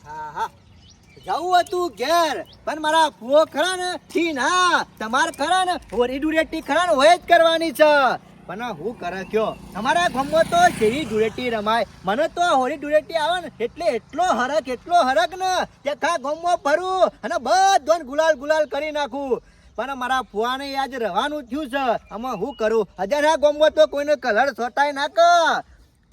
હા હા જવું હતું ઘેર પણ મારા ફુઓ ખરા ને થી ના તમારે ખરા ને હોરી ડુરેટી ખરા ને હોય જ કરવાની છે પણ હું કરે કયો તમારા ગામમાં તો શેરી ડુરેટી રમાય મને તો હોરી ડુરેટી આવે ને એટલે એટલો હરક ને કે ખા ગામમાં ફરું અને બધોને ગુલાલ કરી નાખું પણ મારા ફુવાને આજ રહેવાનું થયું છે આમાં હું કરું હજાર આ ગામમાં તો કોઈને કલર છોટાય નાખ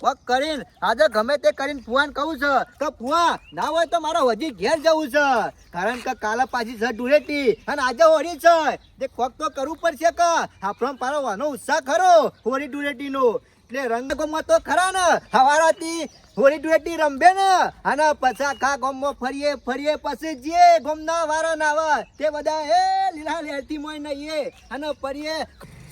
કોક કરીને આજે ગમે તે કરીને ફુવાને કહું છે કે ફુવા ના હોય તો મારે હજી ઘેર જવું છે કારણ કે કાલે પાછી છે ડુરેટી અને આજે હોળી છે તે કોક તો કરવું પડશે કે આપણો પારવાનો ઉત્સાહ ખરો હોળી ડુરેટીનો એટલે રંગમાં તો ખરા ને હવારાથી હોળી ડુરેટી રમબે ને અને પછી આખા ગામમાં ફરીએ પછી જે ગામના વારા ના આવે તે બધા એ લીલા લેરથી મોય નઈએ અને ફરીએ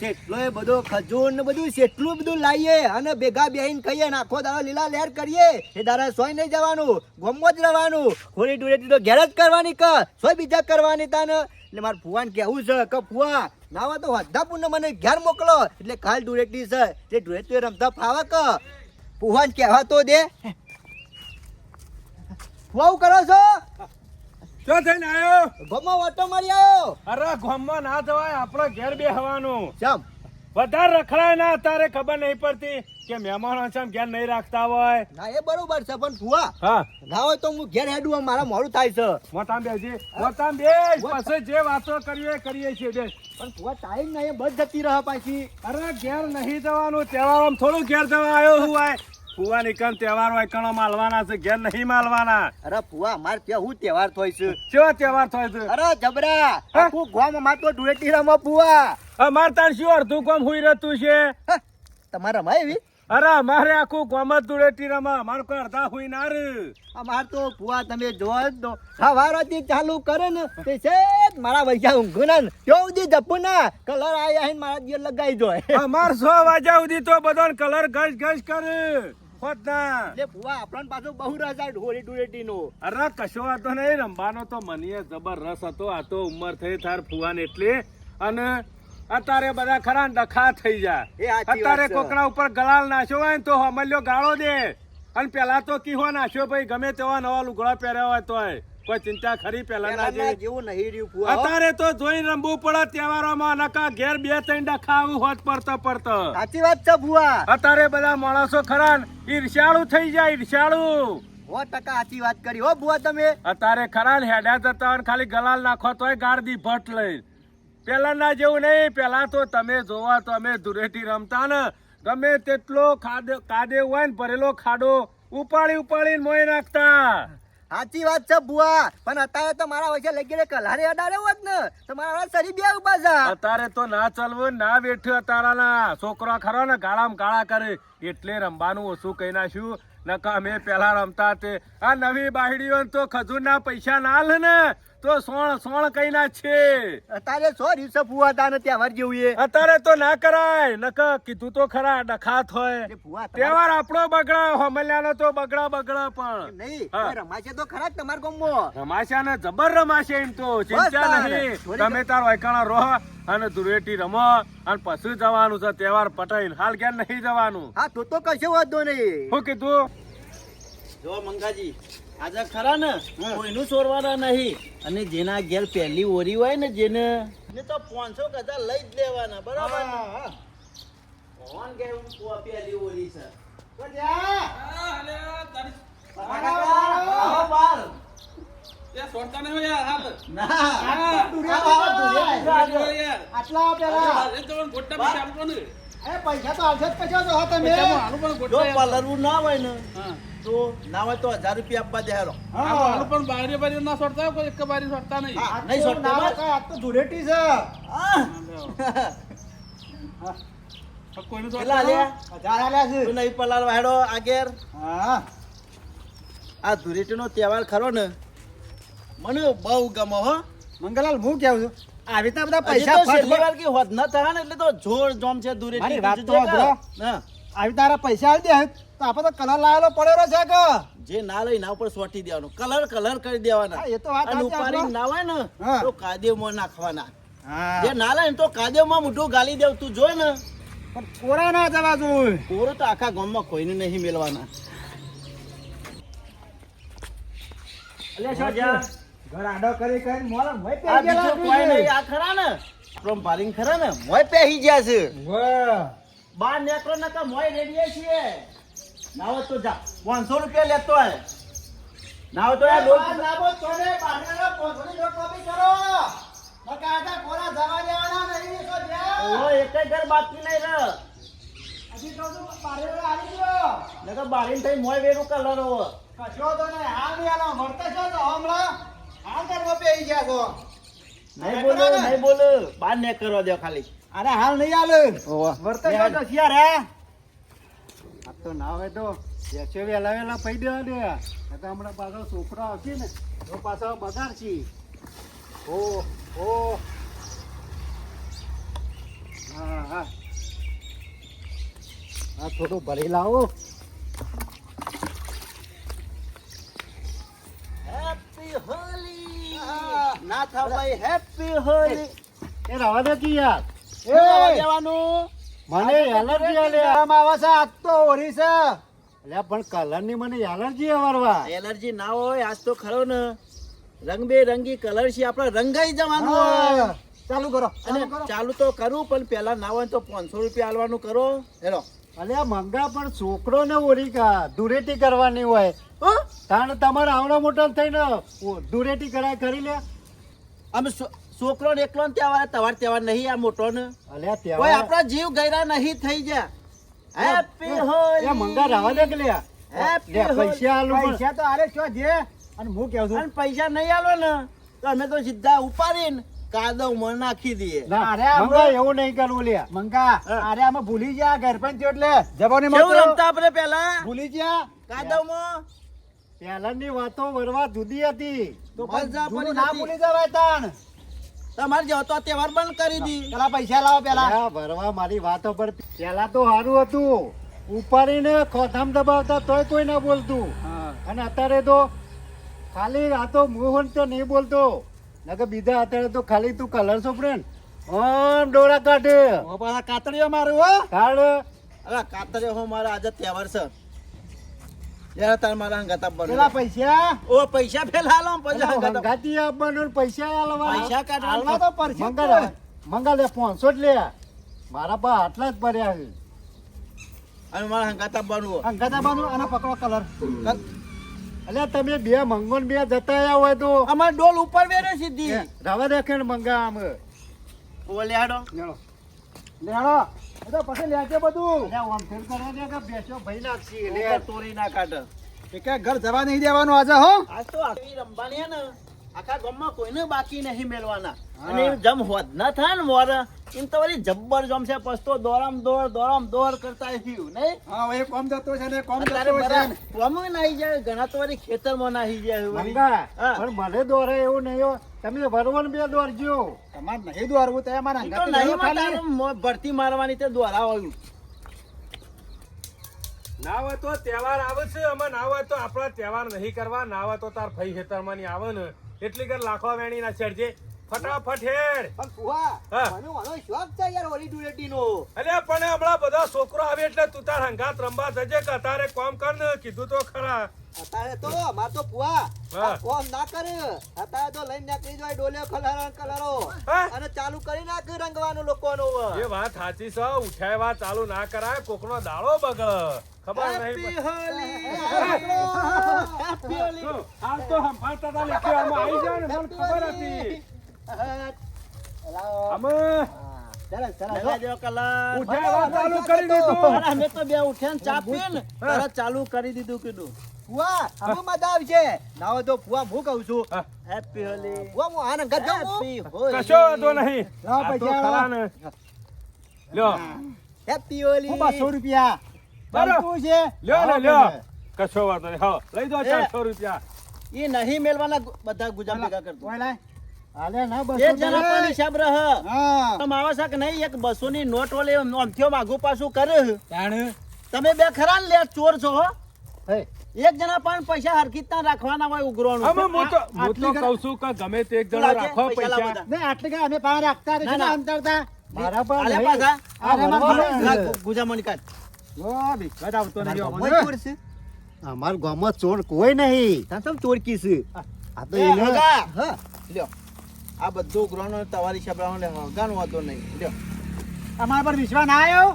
કેટલો બધો ખજૂર ને બધું કેટલું બધું લાવીએ અને ભેગા બેહીને ખાઈએ ને આખો દાડો લીલા લહેર કરીએ એ દાડા સોય નહીં જવાનું ગોમમાં જ રહેવાનું હોળી ડુરેટી તો ઘેર જ કરવાની કે સોય બીજા કરવાની તાને એટલે મારે ફુવાને કહેવું છે કે ફુવા નાવા તો હદ્દાપુર ને મને ઘેર મોકલો એટલે કાલ ડુરેટી છે એટલે ડુરેટી રમતા ફાવે કે ફુવાને કહેવા તો દે ફુવા કરો છો શું થઈને આવ્યો? ગોમમાં ઓટો મારી આવ્યો. અરે ગોમમાં ના જવાય, આપણે ઘેર બેહવાનું. ચમ વધારે રખડાય ના, તારે ખબર નહીં પડતી કે મહેમાનો છે ઘેર નહીં રાખતા હોય. ના એ બરોબર છે પણ ફુવા હા ના હોય તો હું ઘેર હેડું મારા મોડું થાય છે. મોટામ બેસી મોટામ બેસ, પછી જે વાતો કરીએ છીએ બેસ. પણ ફુવા ટાઈમ નહીં બસ જતી રહે પાછી. અરે ઘેર નહીં જવાનું, તહેવારમાં થોડું ઘેર જવા આવ્યો હું હોય. ફુવા નીકળ તહેવાર હોય કણો માલવાના છે, ઘેર નહીં માલવાના. અરે ફુવા અમારે ત્યાં હું તહેવાર થાય છે? કેવો તહેવાર થાય છે? અરે જબરા આખું ગામ અમાર તો ધૂળેટી રમો ફુવા. અમાર તાર શું અડધું કામ હુઈ રહેતું છે? તમારે રમાય એવી? અરે અમારે આખું ગામ જ ધૂળેટી રમા, અમારે કોઈ અડધા હુઈ ના રે. અમાર તો ફુવા તમે જોવા જ દો સવારથી ચાલુ કરે ને તે છે મારા વૈયા ઊંઘું ના ત્યાં સુધી જપું ના કલર આયા મારા દિયર લગાઈ જોય. અમાર 6 વાગ્યા સુધી તો બધો કલર ઘસ કરે. એટલે ફુવા આપણને પાછું બહુ રસ હોળી ડુરેટી નો. અરે કશો વાતો નહીં, રમવાનો તો મને જબર રસ હતો. આ તો ઉંમર થઈ થાર ફુવાને એટલે, અને અત્યારે બધા ખરા ડખા થઈ જાય. અત્યારે કોકડા ઉપર ગલાલ નાખ્યો હોય ને તો હમલ્યો ગાળો દે, અને પેલા તો કીહો નાખ્યો ભાઈ ગમે તેવા નવા લુગડા પહેર્યા હોય તોય કોઈ ચિંતા ખરી પેલા ના જેવું નહીં રહ્યું ફુવા. અત્યારે તો જોઈને રમવું પડે તહેવારોમાં, નકા ઘેર 2-3 ડખા આવું હોત પડતો. સાચી વાત છે ફુવા. અત્યારે બધા માણસો ખરા ઈર્ષ્યાળુ થઈ જાય, ઈર્ષ્યાળુ. 100% સાચી વાત કરી હો ફુવા તમે. અત્યારે ખરા હેડ્યા જતા હોય ખાલી ગલાલ નાખો તોય ગાડી ભટ લઈ. પેલા ના જેવું નહીં, પેલા તો તમે જોવા તો અમે ધૂળેટી રમતા ને ગમે તેટલો કાદે હોય ને ભરેલો ખાડો ઉપાડીને મોય નાખતા. સાચી વાત છે બુઆ, પણ અત્યારે તો મારા વચ્ચે લગી કલારે અડાડે હોત ને તો મારા શરીર બે ઉભા છે. અત્યારે તો ના ચાલવું ના બેઠું. અત્યારના છોકરા ખરો ને ગાળામાં ગાળા કરે એટલે રમવાનું ઓછું કહી નાખ્યું. નકા અમે પેલા રમતા તે આ નવી બાયડીઓ તો ખજૂર ના પૈસા ના લે ને તો સોણ કઈ ના છે. અત્યારે 100 દિવસે ફુવા તાને તહેવાર જેવું. અત્યારે તો ના કરાય, નકા કીધું તો ખરા ડખાત હોય. તહેવાર આપણો બગડા, હોમલ્યાનો તો બગડા પણ નહીં. રમાશે તો ખરા તમારા ગામમાં. રમાશે ને જબર રમાશે, એમ તો ચિંતા નહીં. તમે તાર વાયકાણા રહો અને ધૂળેટી રમો અને પછી જવાનું છે તહેવાર પટાઈને. હાલ ઘેર નહીં જવાનું. હા તો કશો વાંધો નહીં. શું કીધું? જો મંગાજી આજે ખરા ને કોઈનું છોડવાના નહીં, અને જેના ઘેર પહેલી ઓરી હોય ને જેને તો 500 ગધા લઈ જ લેવાના. બરાબર? કોણ કે પહેલી ઓરી છે? પૈસા તો આવશે જ કશો છો તમે. જો પલરવું ના હોય ને તો ના હોય તો 1000 રૂપિયા આપવા દેહારો. પણ બારી ના છોડતા કોઈ એક બારી છોડતા નહીં. નહીં છોડતા આ તો ધૂળેટી છે. કોઈનું કેટલા આલ્યા? 1000 આલ્યા છે. તું નહીં પલાળવા હેડો આગેર. હા આ ધૂળેટીનો તહેવાર ખરો ને મને બહુ ગમે હો મંગલાલ. હું કેવું છું આવી રીતે બધા પૈસા પૈસા છેલ્લી કે હોત ન થયા ને એટલે તો જોર જોમ છે ધૂળેટી. મારી વાત તો બીજું સાંભળો. હા. આવી તારા પૈસા આવી દે તો આપણે તો કલર લાવેલો પડેલો છે કે જે ના લઈ ના ઉપર સોટી દેવાનું, કલર કરી દેવાના. હા, એ તો વાત અને સાચી ઉપાડી આપણો. ના હોય ને હા. તો કાદેવમાં નાખવાના. હા જે ના લઈ તો કાદેવમાં મોઢું ગાલી દેવ. તું જોય ને પણ કોરા ના જવા જોઈએ. કોરો તો આખા ગામમાં કોઈને નહીં મેળવાના. અલે શું મજા. ઘર આડો કરી કરીને મોર મોય આ પેહી બીજો કોઈ નહીં, આ ખરા ને આપણો ભાલિંગ ખરા ને મોય પેહી ગયા છે વાહ બાર નેકરો નકા મોય રેડીએ છીએ નાવો તો જા 500 રૂપિયા લેતો હે નાવો તો આ ડોલ લાવો તોને બાનેરો પોતરી જો કોપી કરો નકા આટા કોરા જવા દેવાના નહીં તો જા ઓ એક ઘર બાકી નહીં રે અજી તો બારેરો આલી ગયો નકા બારીન થઈ મોય વેરું કલર હો કશો તો નહીં હાલ નહીં આલો મળતા છો તો હમણાં હાલ કરવા પેહી ગયા છો નહીં બોલો બાર ને કરવા દો ખાલી અરે હાલ નહીં આલે વર્તા છો તો શિયાર હે આ તો ના હોય તો જેસે વેલા વેલા પૈ દેવા દે આ તો હમણાં પાછો છોકરો આવશે ને તો પાછો બગાડશી ઓ ઓ હા હા આ થોડું ભરી લાવો હેપી હોલી ના થાવ ભાઈ હેપી હોલી એ રવા દે કી યાર એ દેવાનું મને એલર્જી આલે આમ આવે છે આજ તો ઓરી છે એટલે પણ કલર ની મને એલર્જી આવરવા એલર્જી ના હોય આજ તો ખરો ને રંગબેરંગી કલર છે આપણે રંગાઈ જવાનું હોય ચાલુ કરો અને ચાલુ તો કરું પણ પેલા ના હોય તો 500 રૂપિયા આલવાનું કરો હેલો અલે આ મંગા પણ છોકરો ને ઓરી કા દુરેટી કરવાની હોય તાણ તમારે આવડો મોટો થઈને દુરેટી કરાય કરી લે અમે છોકરો ને એકલો ને તહેવાર તહેવાર નહીં આ મોટો ને અલે કોઈ ત્યાં આપણા જીવ ગયરા નહીં થઈ ગયા હેપી હોલી એ મંગા રાવા દે કે લે હેપી લે પૈસા આલું પૈસા તો આરે છો જે અને હું કહું છું અને પૈસા નહીં આલો ને તો અમે તો સીધા ઉપાડીને કાદવમાં નાખી દઈએ મંગા એવું નહીં કરવું લે મંગા અરે અમે ભૂલી ગયા ઘર પણ થયો એટલે જવાની કેવું રમતા આપણે પેલા ભૂલી ગયા કાદવમાં પહેલાની વાતો વરવા જુદી હતી તો મજા પડી ના હતી. ભૂલી જવાય તાણ તમારે જેવો તો તહેવાર બંધ કરી દી પેલા પૈસા લાવો પેલા વરવા મારી વાતો પર પેલા તો સારું હતું ઉપાડીને ખોથામ દબાવતા તોય કોઈ ના બોલતું અને અત્યારે તો ખાલી આ તો મોહન તો નહીં બોલતો નકર બીજા અત્યારે તો ખાલી તું કલર સોપડે ને ઓમ ડોળા કાઢે કાતડીઓ મારું હો કાઢ અરે કાતરે હો મારા આજે તહેવાર છે જરા તાર મારા હંગાતા પેલા બનો પૈસા ઓ પૈસા પેલા હાલો પછી હંગાતા ગાતી આપવાનું ને પૈસા આલવા પૈસા કાઢવાના. આલવા તો પડશે મંગા લે 500 જ લે મારા પા આટલા જ ભર્યા છે અને મારા હંગાતા બનવું અંગાતા બાનું અને પકડો કલર અલ્યા તમે બે મંગો ને બે જતા આવ્યા હોય તો અમાર ડોલ ઉપર બેરો સીધી રવા દેખે ને મંગા આમ ઓલે હાડો લેડો લેડો એ તો પછી લેજે બધું અલ્યા આમ ફેર કરવા દે કે બેસો ભાઈ નાખશી લે તોરી ના કાઢ એ કે ઘર જવા નહીં દેવાનું આજે હો આજ તો આખી રમવાની હે ને આખા ગામમાં કોઈને બાકી નહીં મેળવાના અને જમ હોદ ના થાય ને મોર એમ તો વળી જબ્બર જમશે પસ્તો દોરામ દોડ કરતા આવ્યું નહીં હા એ કોમ જતો છે ને કોમ તારે બધા કોમય નાહી જાય ઘણા તો વળી ખેતરમાં નાહી જાય વળી. મંગા હા. પણ મને દોરે એવું નહીં હો તમે વરવન બે દોરજો તમારે નહીં દોરવું તો અમારા ઈ તો નહીં માં તારે ભરતી મારવાની તે દોરા વાળું ના હોય તો તહેવાર આવે છે અમે ના હોય તો આપણા તહેવાર નહીં કરવા ના હોય તો તાર ભાઈ ખેતરમાં ની આવે ને એટલી કર લાખો વેણી ના ચડજે ફટાફટ હેડ પણ કુવા હા. મને વાળો શોખ છે યાર ઓલી ડુલેટીનો અલ્યા પણ હમણાં બધા છોકરો આવે એટલે તું તાર હંગાત રમવા જજે કે તારે કોમ કર ને કીધું તો ખરા અત્યારે તો અમાર તો પુઆ હા. કોમ ના કરે અત્યારે તો લઈને નીકળી જાય ડોલે કલરો હા? અને ચાલુ કરી નાખે રંગવાનું લોકોનો એ વાત સાચી છે ઉઠાય વાત ચાલુ ના કરાય કોકનો દાડો બગડે ખબર નહીં હેપી હોલી હેપી હોલી તો હાલ તો સંભાળતા તા લેખે આમાં આવી જાય ને મને ખબર હતી અમે લગા દેવો કલર ઉઠાય વાત ચાલુ કરી દીધું અરે અમે તો બે ઉઠ્યા ને ચા પીને તરત ચાલુ કરી દીધું કીધું ફુવા અમે મજા આવશે ના હોય તો ફુવા હું કહું છું હા. હેપી હોલી ફુવા હું આનંદ ગજો હેપી હોલી કશો વાંધો નહીં લાવો આ તો પૈસા, ખરા ને લ્યો હેપી હોલી 200 રૂપિયા બરાબર. બનતું છે લ્યો ને લ્યો કશો વાંધો નહીં હા લઈ જાઓ 400 રૂપિયા એ નહીં મેળવાના બધા ગુજામ ભેગા કરતો ઓય લાય હાલે ના બસ એક જણા પણ હિસાબ રહ હા તમે આવા શાક નહીં એક 200 ની નોટ ઓલે આમથીઓ માગું પાછું કરે તાણ તમે બે ખરા ને લે ચોર છો હો હે એક જણા પણ પૈસા હરકીતના રાખવાના હોય ઉઘરોનું અમે હું તો કહું છું કે ગમે તે એક જણો રાખો પૈસા નહીં આટલે કે અમે પાસે રાખતા ના, નથી ના. અંતરતા મારા પર આલે નહીં. પાછા આ ભરવાના. ગુજામણી કાઢ ઓ બી બતાવતો નહીં અમાર ગામમાં ચોર કોઈ નહીં તાર સમ ચોર કી છે આ તો એને હગા હા લ્યો આ બધું ગ્રહણો તમારી હિસાબે હગાનો વાતો નહીં લ્યો અમારા પર વિશ્વાસ ના આવ્યો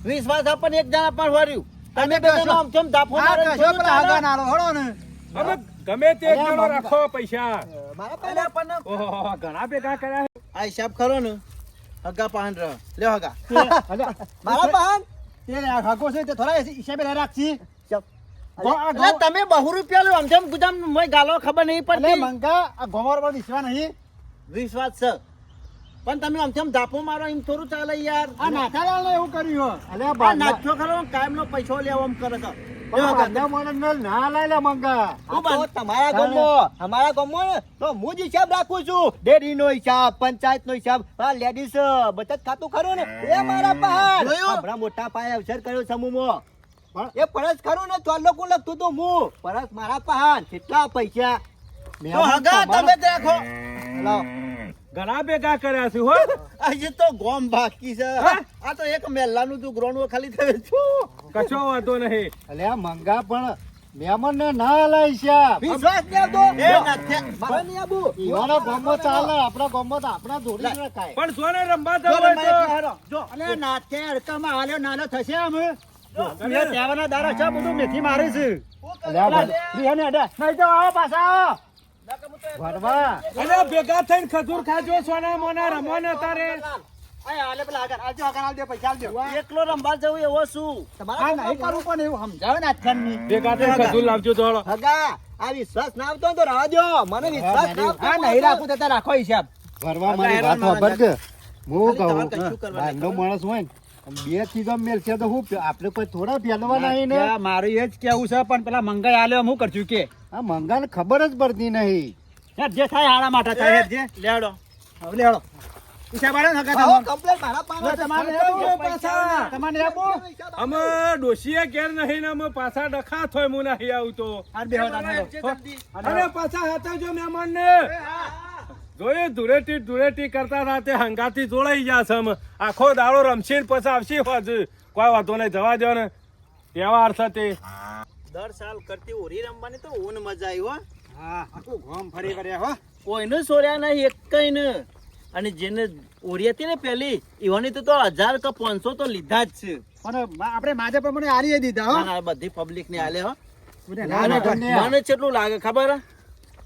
વિશ્વાસ આપણને એક જણા પર વર્યું તમે બધા આમ કેમ ધાફો આ મારે કશો પેલા હગા નાલો હળો ને હવે ગમે તે એક જણો રાખો પૈસા મારા અરે પાસે પણ ઓહો ઘણા ભેગા કર્યા છે. આ હિસાબ ખરો ને હગા પાન રહ લ્યો હગા મારા પાન તે હગો છે તે થોડા હિસાબે રાખી અરે તમે બહુ રૂપિયા લો આમ તેમ ગુજામ મોય ગાલો ખબર નહીં એટલે પડતી મંગા આ ગોમર પર વિશ્વાસ નહીં વિશ્વાસ છે પણ તમે આમ તેમ ધાપો મારો એમ થોડું ચાલે યાર આ નાથાલાલ ને એવું કર્યું અલે આ બાંધા નાખ્યો ખરો કાયમનો પૈસો લેવો આમ કરે તો બાંધા મોણસ ને ના લઈ લે મંગા આ તો તમારા ગામમાં અમારા ગામમાં ને તો હું જ હિસાબ રાખું છું ડેરીનો હિસાબ પંચાયતનો હિસાબ આ લેડીઝ બચત ખાતું ખરું ને એ મારા પાન જોયું? હમણાં મોટા પાયે અવસર કર્યો સમૂહમાં પણ એ પરસ ખરું ને ચોલ્લો કોણ લખતું તું હું પરસ મારા પાન કેટલા પૈસા તો હગા તમે જ રાખો લાવ. ઘણા ભેગા કર્યા છે હો હજી તો ગોમ બાકી છે આ તો એક મહેલાનું તું ગ્રોન્ડ ખાલી થયું છું કશો વાંધો નહીં અલે આ મંગા પણ મહેમાન ને ના લઈ હિસાબ વિશ્વાસ નહીં આવતો એ નથી મારે નહીં આવું. ઈવાનો ગોમો ચાલે આપણા ગોમો તો આપણા જોડી જ રખાય પણ સોને રમવા જો જવું હોય રમાય તો હારો. જો અલે નાથે અડકામાં હાલ્યો નાનો થશે અમે તું એ તહેવારના દાડા છે બધું મેથી મારે છે અલે આ પ્રિયાને અડે નહીં તો આવો પાછા આવો ભરવા અને ભેગા થઈને ખજૂર ખાજો સોના મોના રમો ને તારે આલે પેલા આગળ આલજો આગળ આલ દે પૈસા આલ દે એકલો રંબા જવું એવો શું તમારા આ નહીં કરું પણ એવું સમજાવે ને આજકાલની ભેગા થઈને ખજૂર લાવજો થોડો હગા આ વિશ્વાસ ના આવતો હોય તો રાહ જો મને વિશ્વાસ ના આવતો આ હોય નહીં તો- રાખું તો રાખો હિસાબ ભરવા મારી વાત ખબર છે હું તમારે કહું કશું કરવા બાંધો માણસ હોય ને બે ચીજો મેલશે તો હું આપણે કોઈ થોડા પહેલવા નહીં ને મારું એ જ કેવું છે પણ પેલા મંગાઈ આલ્યો હું કરશું કે આ મંગાને ખબર જ પડતી નહીં જે થાય હાડા માટે થાય જે લેડો હવે લેડો હિસાબ આલે ને હગા આવો તમારે. complaint મારા પાસે તમારે છે. આપો પાછા. તમારે આપો અમે ડોશીએ ઘેર નહીં ને અમે પાછા ડખા થોય હું નહીં આવતો હાર બેહો તાને અને પાછા હતા જો મહેમાન ને જોઈએ ધૂળેટી કરતા રાતે હંગાથી જોડાઈ જશે અમે આખો દાડો રમશે ને પછી આવશે પાછું કોઈ વાંધો નહીં જવા દો ને તહેવાર છે તે દર સાલ કરતી ઓરી રમવાની તો ઊન મજા આવી હો હા આખું ગામ ફરી કર્યા હો કોઈને સોર્યા નહીં એક ને અને જેને ઓરી હતી ને પેલી ઈવાની તો 1000 કે 500 તો લીધા જ છે પણ આપણે માજે પ્રમાણે આરીએ દીધા હો ના, ના, બધી પબ્લિક ને આલે હો બધા નાના ઘરને મને કેટલું લાગે ખબર હે?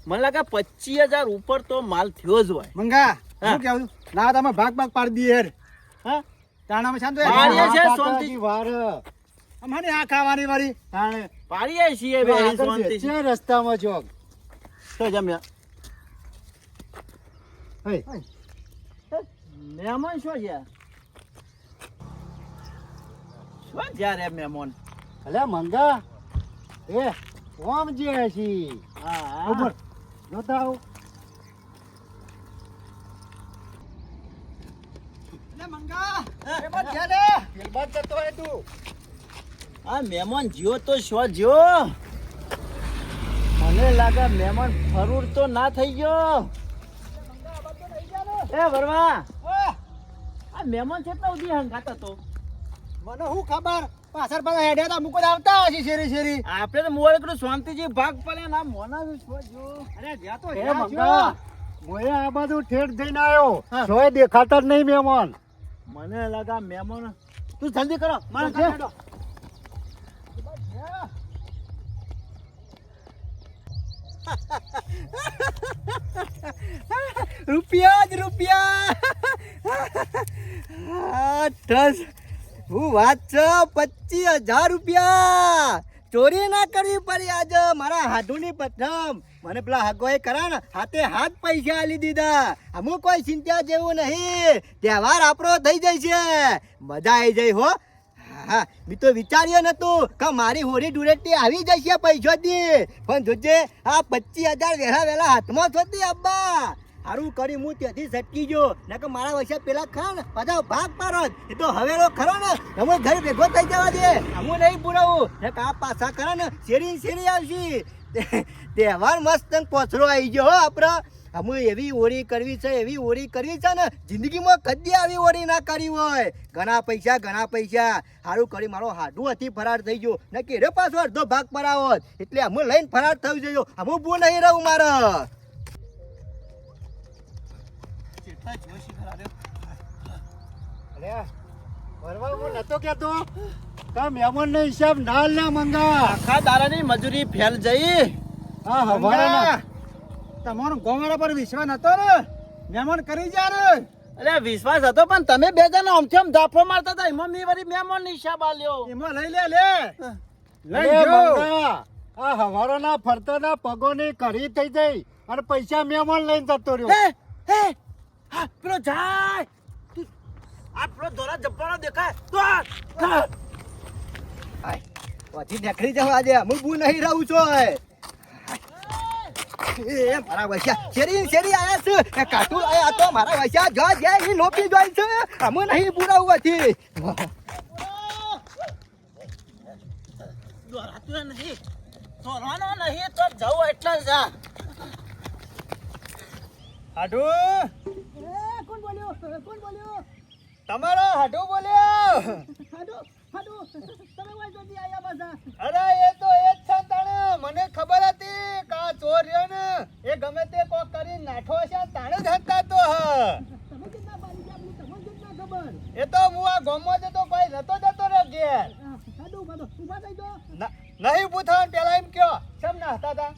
મને લાગે 25000 ઉપર તો માલ થયો જ હોય મંગા હા. શું કેવું ના તમે ભાગ પાડી દઈએ હેર હા તાણામાં શાંત પાડીએ છે, શાંતિ. વાર અમારે આ ખાવાની વાળી તાણે પાડીએ છીએ બે આગળ શાંતિ છે રસ્તામાં ચોક તો જમ્યા હે મહેમાન શું છે શું જ્યારે મહેમાન અલે મંગા એ ઓમ જે છી હા ઉપર જોતા આવ અલે મંગા એ મત જા લે ફિલ્મમાં જતો હે તું આ મહેમાન જ્યો તો શું જ્યો મને લાગે મહેમાન ફરૂર તો ના થઈ ગયો એ ભરવા આ મહેમાન કેટલા સુધી હંગાત હતો મને હું ખબર પાછળ પાછળ હેડ્યા તા મુકો આવતા હશે શેરી શેરી આપણે તો મોર એકડું શાંતિજી ભાગ પડે ના મોના શું જો અરે જ્યાં તો એ જ્યાં મંગા. છો. મોએ આ બાજુ ઠેઠ થઈને આવ્યો જોય દેખાતા જ નહીં મહેમાન મને લાગા મહેમાન તું જલ્દી કરો મારા છે? ઘરે હેડો. રૂપિયા જ રૂપિયા આ દસ હું વાત છે 25000 રૂપિયા ચોરી ના કરવી પડી આજે મારા હાથુની પ્રથમ મને પેલા હગોએ કરા ને હાથે હાથ પૈસા આલી દીધા અમુક કોઈ ચિંતા જેવું નહીં તહેવાર આપણો થઈ જાય છે મજા આવી જાય હો હા મેં તો વિચાર્યું નતું કે મારી હોરી ડુરેટી આવી જશે પૈસોથી પણ જોજે આ 25000 વહેલા હાથમાં થતી અબ્બા સારું કરી હું ત્યાંથી સટકી ગયો ને કે મારા વચ્ચે પેલા ખરા ને પાછા ભાગ પાડો એ તો હવેલો ખરો ને અમે ઘર ભેગો થઈ જવા દે હું નહીં પુરાવું ને કે આ પાછા ખરા ને શેરી આવશી તહેવાર મસ્ત કોચરો આવી ગયો હો આપણે અમે એવી ઓરી કરવી છે ને જિંદગીમાં કદી આવી ઓરી ના કરી હોય ઘણા પૈસા સારું કરી મારો હાડું હતી ફરાર થઈ ગયો ને કે પાછો અડધો ભાગ પરાવો એટલે અમે લઈને ફરાર થઈ જજો અમે બહુ નહીં રહું મારે તો જોશી ખરા રે. અરે વરવા હું નતો કેતો કા મહેમાન નો હિસાબ ના લે મંગા. આખા દાડાની મજૂરી ફેલ જઈ. હા હવાના તમારો ગોમારા પર વિશ્વાસ નતો ને મહેમાન કરી જા રે. અરે વિશ્વાસ હતો પણ તમે બે જણા આમથી આમ જાફો મારતા હતા એમાં મેં વળી મહેમાન હિસાબ આલ્યો. એમાં લઈ લે લે લઈ મંગા આ હવારોના ફરતાના પગોની કરી થઈ જઈ અને પૈસા મહેમાન લઈને જતો રહ્યો. હે હે હા પેલો જાય તું આ પેલો દોરા જબ્બાનો દેખાય તો પછી નીકળી જાવ આજે હું બુ નહીં રહું છું એ મારા વૈસા શેરી શેરી આયા છે એ કાટું આયા તો મારા વૈસા જો જે ઈ લોપી જોઈ છે અમે નહીં પુરાવું હતી દોરાતું નહીં દોરવાનો નહીં તો જવું એટલે જા. હાડુ કોણ બોલ્યો તમારો હાડુ બોલ્યો અરે એ તો એ જ છે તાણે મને ખબર હતી કે આ ચોર રહ્યો ને એ ગમે તે કોક કરી નાઠો છે તાણે જ હતા તો એ તો હું આ ગોમો જતો કોઈ નતો જતો રે ઘેર નહીં પૂછાણ પેલા એમ કયો કેમ ના હતા તા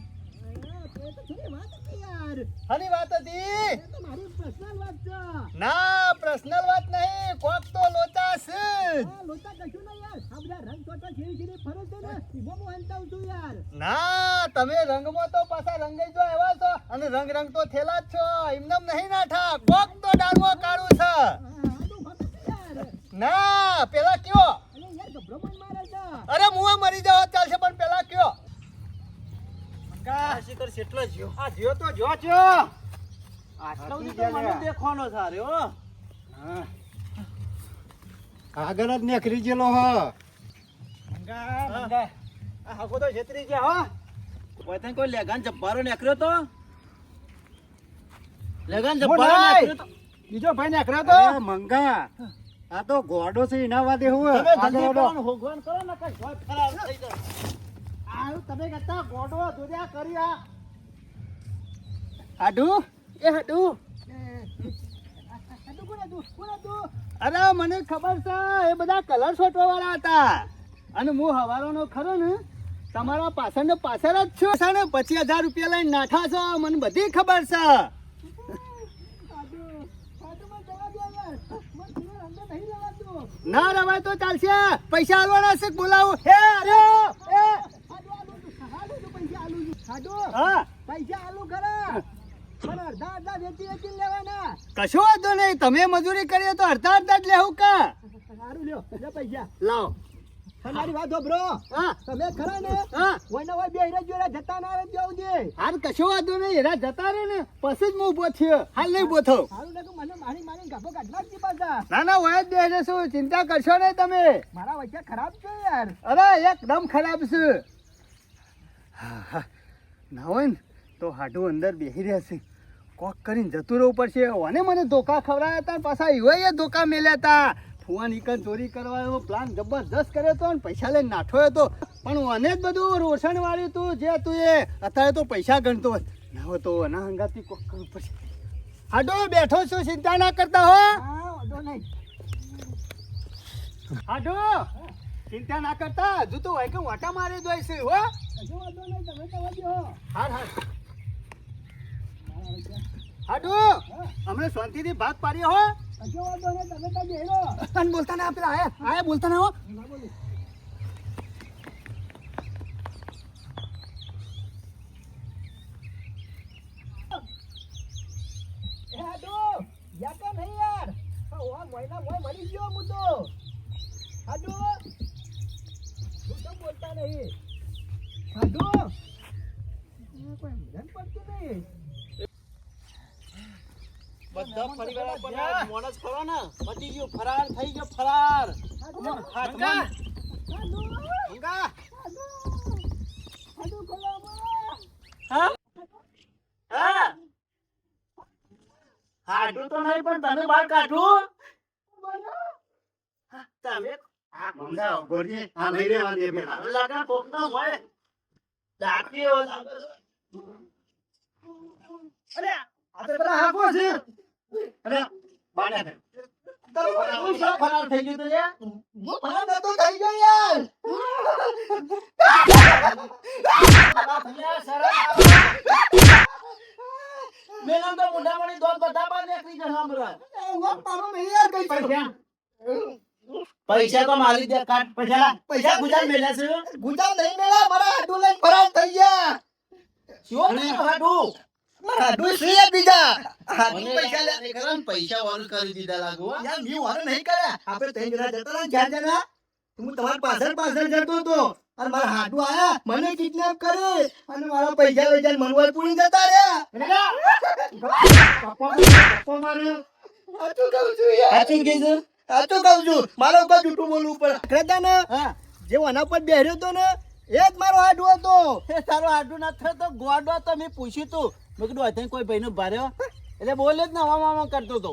હની વાત હતી ના પર્સનલ વાત નહીં કોક તો લોચા છે ના તમે રંગમાં તો પાછા રંગાઈ જો એવા છો અને રંગ તો થેલા જ છો એમનેમ નહીં નાઠા કોક તો ડાળમાં કાળું છે ના પેલા કયો અરે મુવા મરી જાવ ચાલશે પણ પેલા કયો શિખર કેટલો જ્યો આ જીઓ તો જો છો આટલો બધો તો મને દેખવાનો સારે હો. આગળ જ નીકળી ગયેલો હ આ હગો તો છેતરી ગયા હો કોઈ કોઈ લેગાન જબ્બારો નીકળ્યો તો લેગાન હું જબ્બારો નહીં. નીકળ્યો તો બીજો ભાઈ નીકળ્યો તો અરે મંગા આ તો ગોડો છે એના વાદે હું તમે આગળ જલ્દી હેડો. કરો ને હોગવાન કરો ને કઈ જોઈ ફરાર થઈ જાય. તમે કહેતા ગોડો દુનિયા કર્યા હાડુ એ હાડુ અરે મને ખબર છે એ બધા કલર છોટવા વાળા હતા અને હું હવારોનો ખરો ને તમારા પાછળ ને પાછળ જ છું છે ને 25,000 રૂપિયા લઈને નાઠા છો મને બધી ખબર છે ના રવાય તો ચાલશે પૈસા આલવાના છે બોલાવો હે અરે એ હા પૈસા આલુ ખરા પણ અડધા વેચી લેવાના કશો વાંધો નહીં તમે મજૂરી કરીએ તો અડધા જ લેવું કા સારું લ્યો લે પૈસા લાવો તમારી વાત બ્રો હા તમે ખરા ને હા ઓયના ઓય બે હીરા જોડા જતા ના આવે દેવું દે હાલ કશો વાંધો નહીં હીરા જતા રહે ને પછી જ હું ઊભો થયો હાલ નહીં ઊભો થયો સારું ને મને મારી ગાભો કાઢવા જ પાછા ના ના ઓય જ દે શું ચિંતા કરશો નહીં તમે મારા વચ્ચે ખરાબ છે યાર અરે એકદમ ખરાબ છે ના હોય ને તો હાડું અંદર બેસી રહ્યા છે કોક કરીને જતું રહેવું પડશે અને મને ધોકા ખવડાયા હતા પાછા એવાય ધોકા મેલ્યા હતા ફુવાન ઈકન ચોરી કરવાનો પ્લાન જબરદસ્ત કર્યો હતો ને પૈસા લઈને નાઠો હતો પણ મને જ બધું રોષણ વાળ્યું તું જે તું એ અત્યારે તો પૈસા ગણતો હોય ના હોય તો એના હંગાથી કોક કરવું પડશે હાડો બેઠો છું ચિંતા ના કરતા હો હાડો ચિંતા ના કરતા હજુ તો હોય કે વાટા મારી દોય છે હો હાર હાર હાડુ હમણે શાંતિથી ભાગ પાડ્યો હો અને બોલતા ના પેલા આયા બોલતા ના હો બોલતા નહીં હાડુ કોઈ ધ્યાન પડતું નહીં બધા પરિવાર પર મોણસ ખરો ને બધી ગયો ફરાર થઈ ગયો ફરાર મંગા હા હા હાડું તો નહીં પણ તને બહાર કાઢું તમે મંગા ગોરી આ લઈ રહેવા દે પેલા લગા કોકના હોય દાખી હો અરે આ તો પેલા હાકો છે અરે બાને ને. તું શા ફરાર થઈ ગયું તું લે? હું ફરાર નતો થઈ ગયો યાર. મેનન તો મોઢામાંની દોત બધા બાર નીકળી જશે હમણાં. હું પાડો નહીં યાર કઈ પૈસા પૈસા તો મારી દે કાઢ. પૈસા પૈસા ગુજરાત મેલ્યા છે. ગુજામ નહીં મેળા મારા હાડું લઈને ફરાર થઈ ગયા. શું થયું હાડું? મારા હાડું શું યાર બીજા હાડું મને પૈસા લે. પૈસા વાળું કરી દીધા લાગુ હો. યાર મેં વારો નહીં કર્યા. આપણે ત્રણ જણા જતા રહ્યા ને, ચાર જણા. હું તમારી પાછળ જતો હતો અને મારા હાડું આયા મને કિડનેપ કરે અને મારા પૈસા લઈ જાય મનવર પૂરી જતા રહ્યા. પપ્પા મારે સાચું કહું છું યાર. સાચું કીધું? સાચું કહું છું. મારો ઉપર જૂઠું બોલવું પડે. ખરેખર ને હા. જે આના પર બેહ્યો હતો ને એ જ મારો હાડું હતો. એ તારો હાડું ના થયો તો ગોડો તો મેં પૂછ્યું તું. મેં કીધું અત્યારે કોઈ ભાઈનો ભાર્યો એટલે બોલે જ ને હવામાં કરતો હતો.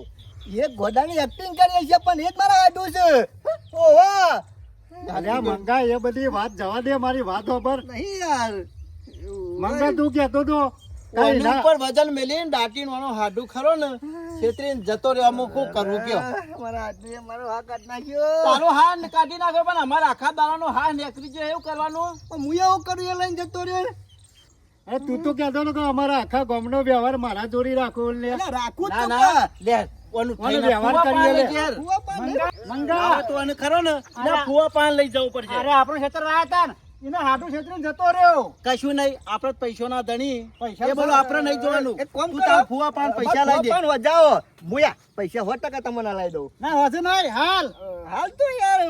એ ઘોડાની એક્ટિંગ કરી છે પણ એ જ મારા હાડું છે. ઓહો અરે મંગા એ બધી વાત જવા દે મારી વાત પર નહીં યાર. મંગા તું કહેતો તો કઈ ઓની ના ઉપર વજન મેલીને દાટીને વાનો હાડું ખરો ને છેતરીને જતો રહ્યો. અમુક શું કરવું કયો? મારા હાડુએ મારો હાથ કાઢી નાખ્યો. તારો હાર કાઢી નાખ્યો પણ અમારા આખા દાડાનો હાર નીકળી જાય એવું કરવાનું. પણ હું એવું કરું એ લઈને જતો રહ્યો. અરે તું તો કહેતો ને કે અમારા આખા ગામનો વ્યવહાર મારા જોડી રાખો લે એટલે રાખું જ ના છું ના પણ. લે ઓનું ઓનો થઈને વ્યવહાર ફુવા કરીએ પાન લે. લઈ ઘેર. ફુવા પાન નહીં. મંગા હવે તો આને ખરો ને એટલે અરે. ફુવા પાન લઈ જવું પડશે. અરે આપણો ક્ષેત્ર રહ્યા હતા ને એને હાડું ક્ષેત્રે જતો રહ્યો કશું નહીં આપણે પૈસો ના ધણી પૈસા એ બોલો આપણે નહીં જોવાનું. એક કામ તું કરો. તારા ફુવા પાન પૈસા લઈ દે. પણ વજાવો મુયા પૈસા 100% તમને લાવી દઉં. ના હોશે નહીં હાલ હાલ તો યાર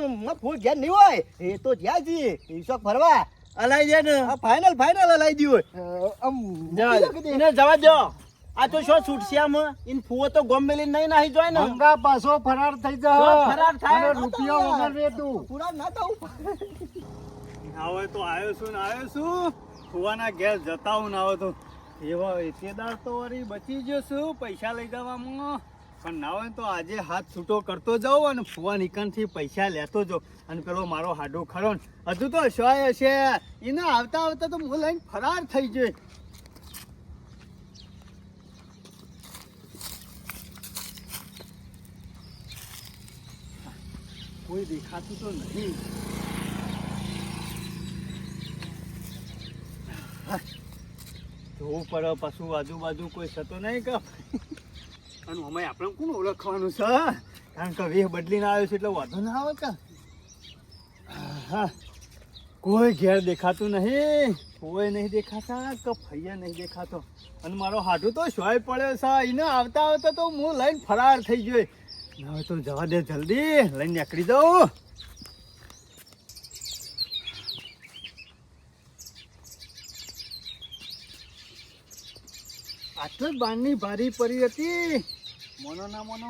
ફૂલ ઘેર નહીં હોય એ તો જ્યાં છીએ ઈશોક ફરવા અલાઈ દે ને ફાઇનલ હલાઈ દીધું જવા દે. એને જવા દો. આ તો શું છૂટશે આમ ઇન ફુવો તો ગોમ મેલીને નહીં નાહી જોય ને. મંગા પાછો ફરાર થઈ જો જા ફરાર થાય. અને રૂપિયો વગર રે તું પૂરા ના થવું. હવે તો આવ્યો છું ફુવાના ઘેર જતા હું ના તો એવા વેચેદાર તો વળી બચી ગયો છું પૈસા લઈ જવામાં પણ ના હોય તો આજે હાથ છૂટો કરતો જાઉં અને ફુવા નિકનથી પૈસા લેતો જાઉં અને પેલો મારો હાડો ખરો ને હજુ તો શોય હશે એને આવતા આવતા તો હું લઈને ફરાર થઈ ગયો. કોઈ દેખાતું તો નહીં. જોવું પડે પાછું આજુબાજુ કોઈ થતો નહીં કે અને અમે આપણે કોણ ઓળખવાનું છે કારણ કે વેહ બદલીને આવ્યો છે એટલે વાંધો ના આવે કે હા કોઈ ઘેર દેખાતું નહીં કોઈ નહીં દેખાતા કે ફૈયા નહીં દેખાતો અને મારો હાડું તો શોય પડ્યો છે એને આવતા આવતા તો હું લઈને ફરાર થઈ ગયો. હવે તો જવા દે જલ્દી લઈને નીકળી જાઉં. આટલો જ બારની ભારી પડી હતી મોનો ના મોનો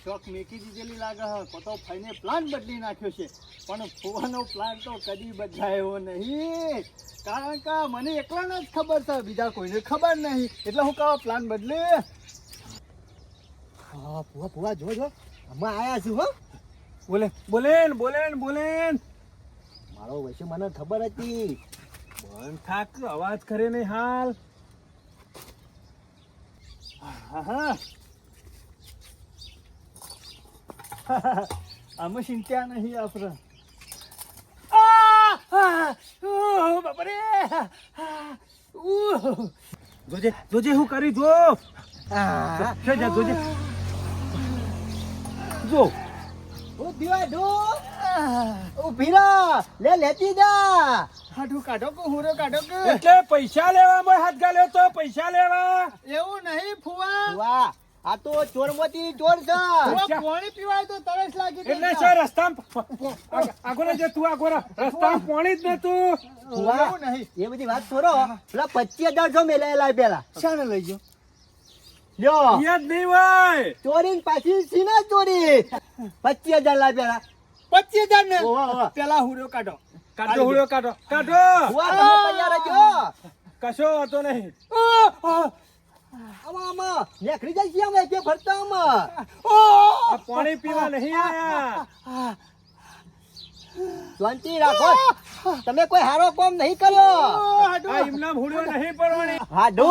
શોખ મેકી દીધેલી લાગે છે કોતો ફઈને પ્લાન બદલી નાખ્યો છે પણ ફુવાનો પ્લાન તો કદી બદલાયો નહીં કારણ કે મને એકલાને જ ખબર છે બીજા કોઈને ખબર નહીં એટલે હું કહો પ્લાન બદલે. હા ફુવા જો અમે આયા છું હો. બોલેન મારો વૈસે મને ખબર હતી. બંધ થાક અવાજ કરે નહીં હાલ. હા આમાં ચિંતા નહીં આપણે. બાપરે જોજે હું કરી જો જોજે જો ઓ દીવા ડો ઉભી રહો લે લેતી જા. હાડું કાઢો કે હુરો કાઢો કે એટલે પૈસા લેવા હાથ ગાલ્યો તો પૈસા લેવા એવું નહીં ફુવા ફુવા આ તો ચોરમાંથી ચોર છે. ફુવા પાણી પીવાય તો તરસ લાગી ગઈ. એટલે સર રસ્તામાં આગળ જે તું આગળ રસ્તામાં પાણી જ નતું. ફુવા એવું નહીં. એ બધી વાત છોડો પેલા 25,000 મેલાયેલા પેલા શાને લઈ ગયો લ્યો યાદ નહીં હોય ચોરી ને પાછી સીના ચોરી 25,000 લાય પેલા 25,000 ને ઓહો, ઓહો. પેલા હુરો કાઢો કાઢો હુડો કાઢો ફુવા તમે તૈયાર રહેજો. કશો હતો નહીં. આમાં નેખરી જાય છે અમે કે ફરતા આમાં. આ પાણી પીવા નહીં આયા. શાંતિ રાખો. તમે કોઈ હારો કામ નહીં કર્યો. આ એમના ભૂલ્યો નહીં પડવાની. હાડુ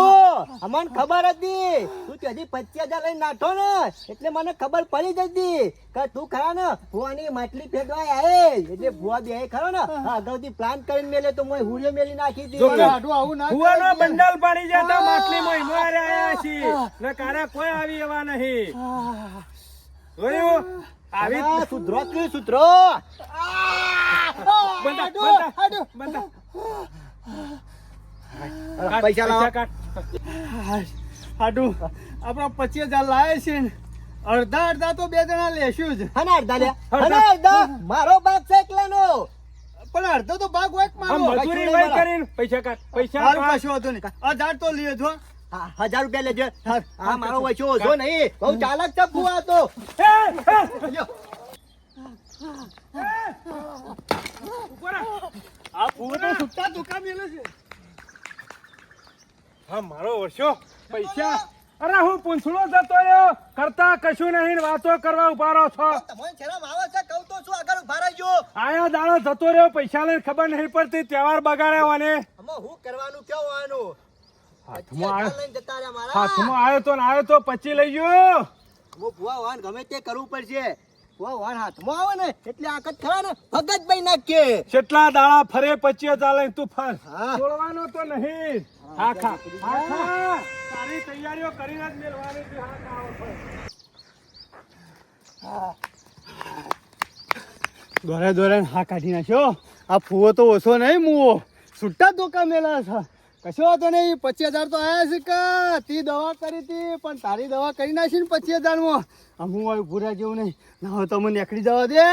અમને ખબર હતી તું ત્યાંથી 25,000 લઈને નાઠો ને એટલે મને ખબર પડી જ હતી કે તું ખરા ને ભુવાની માટલી ફેંકવા આવે એટલે ભુવા બે ખરો ને અગાઉથી પ્લાન કરીને મેલે તો મેં હુડિયો મેલી નાખી હતી. હાડુ આવું ના ભુવાનો બંડલ પાડી જતા માટલીમાં હિમારે આયા છીએ ને કારા કોઈ આવી એવા નહીં જોયું આવી આ સુધરો કે સુધરો. બંધા પૈસા લાવો. કાઢ. હાડુ આપણા 25,000 લાવે છે ને અડધા તો બે જણા લેશું જ હને અડધા લે હને અડધા મારો બાપ છે એકલાનો. પણ અડધો તો ભાગ હોય આમ મારો મજૂરી વહી કરીને પૈસા કાઢ પૈસા સારું કાઢ. કશું હતું નહીં 1000 તો લીધો હા, 1000 રૂપિયા લેજે. હા મારો વચ્ચે ઓછો નહીં બહુ ચાલાક છે ભુવા તો. લ્યો. ઉભો રહો. આ ભૂવો તો સુટ્ટા દુકાન મેલે છે હા મારો વર્ષો પૈસા અરે હું પૂંછડો જતો રહ્યો કરતા કશું નહીં ને વાતો કરવા ઉભા રહો છો તમને શરમ આવે છે કહું તો શું આગળ ઉભા રહેજો. આયા દાડો જતો રહ્યો પૈસા લઈને ખબર નહીં પડતી તહેવાર બગાડ્યો અને આમાં હું કરવાનું કેવું હોવાનું? હાથમાં આવ્યો. 25,000 લઈને જતા રહ્યા મારા. હાથમાં આવ્યો તો ને આવ્યો તો પછી લઈ ગયો હું ભુવા વાહન ગમે તે કરવું પડશે. ભુવા વાહન હાથમાં આવે ને એટલે આકત ખરા ને ભગતભાઈ નાખીએ. કેટલા દાડા ફરે 25,000 લઈને તું ફર હા. છોડવાનો તો નહીં હા ખા હા ખા તારી તૈયારીઓ કરીને જ મેળવાની છે હા ખાઓ ફર. દોરે દોરે હા કાઢી નાખ્યો આ ફૂવો તો ઓછો નહીં મુવો છૂટા ધોકા મેલા છે કશો વાતો નહીં 25,000 તો આયા છે કે તી દવા કરી હતી પણ તારી દવા કરી નાખી ને 25,000 માં હું ભૂરા જેવું નહીં ના હોય તો મને નીકળી જવા દે